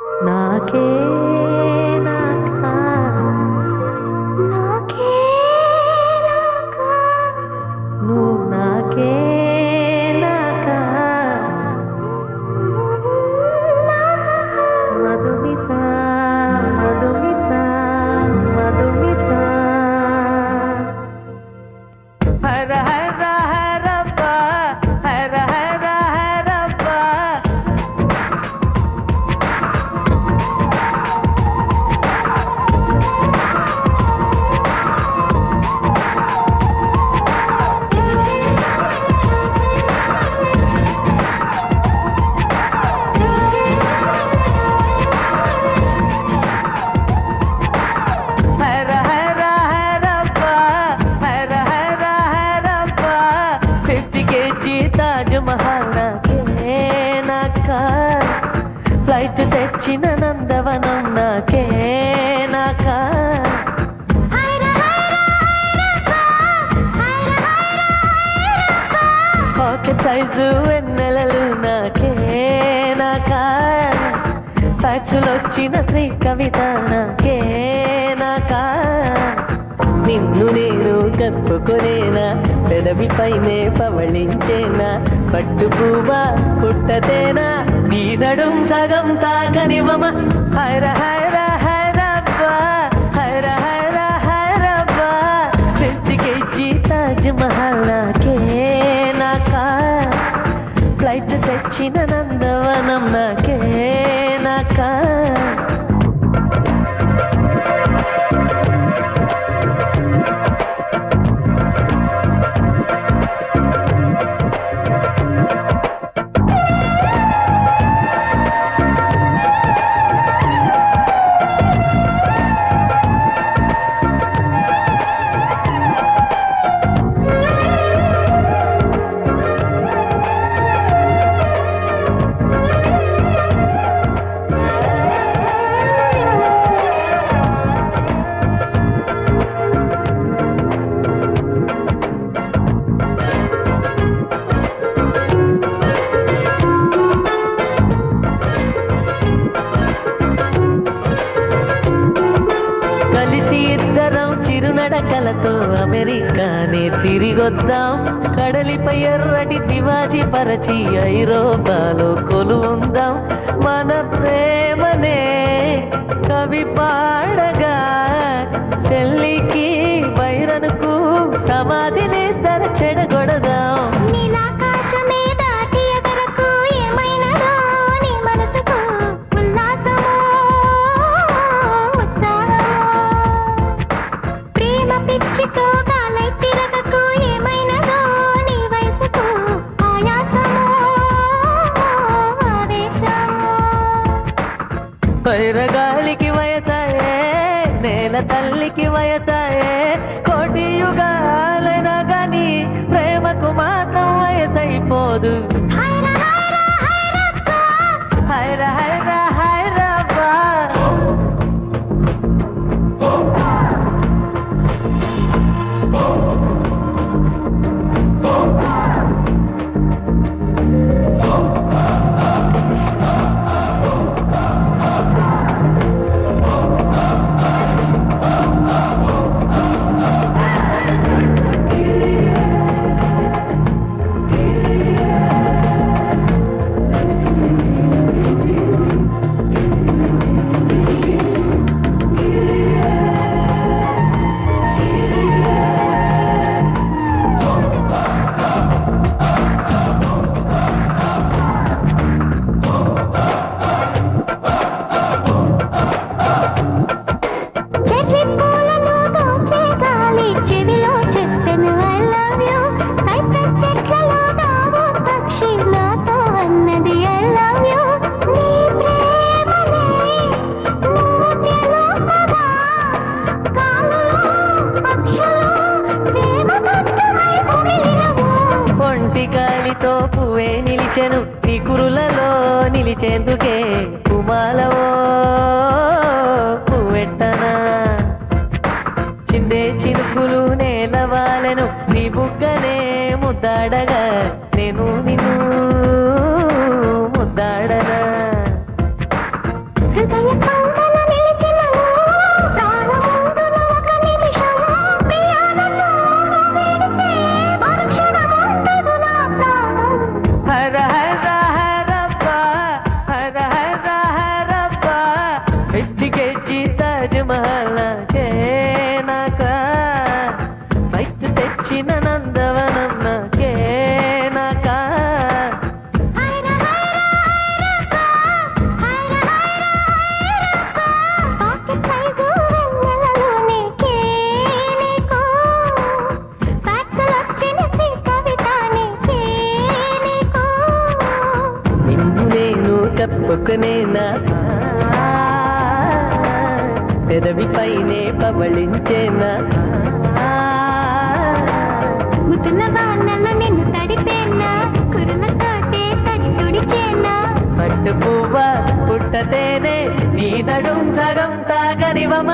నాకే నాకా నాకే నాకా నువ్వు నాకే నాకా మధుమిత మధుమిత మధుమిత హర హర హరప్ప హర హర హరప్ప ఫ్లైట్ తెచ్చిన నందవనం నాకే నాకా పాకెట్ సైజు వెన్నెలలు నాకే నాకా ఫ్యాక్సులొచ్చిన శ్రీ కవిత నాకే నాకా నిన్ను నేను కప్పుకొనేనా పెదవి పైనే పవళించేనా పట్టు పువ్వా పుట్టతేనా నీ నడుం సగం తాకనివ్వమ హైర హైర హైరబ్బా హైర హైర హైరబ్బా ఫ్రెంచ్కెచ్చి తాజ్ మహల్ నాకే నాకా ఫ్లైట్ తెచ్చిన నందవనం నాకే నాకా నడకలతో అమెరికానే తిరిగొద్దాం కడలిపై ఎర్రటి తివాజీ పరచి ఐరోపాలో కొలువుందాం మన ప్రేమనే కవి పాడగా చెల్లికి వైరనుకు సమాధిని ధర చెడగొడదాం వైరగాలికి వయసాయే నేల తల్లికి వయసాయే కోటి యుగాలైనా గాని ప్రేమకు మాత్రం వయసైపోదు హైర హైర హైరబ్బా గాలితో పువ్వే నిలిచెను నీ కురులలో నిలిచేందుకే కుమాలవో పువ్వెట్టనా చిందే చినుకులు నేలవాలెను నీ బుగ్గనే ముద్దాడగా నేను నిన్ను ముద్దాడనా కప్పుకునేనా పెదవి పైనే పవళించేనా ముద్దుల వానల్లో నిన్ను తడిపేనా కురులతోటే తడి తుడిచేనా పట్టు పువ్వ పుట్టతేనే నీ నడుం సగం తాగనివమ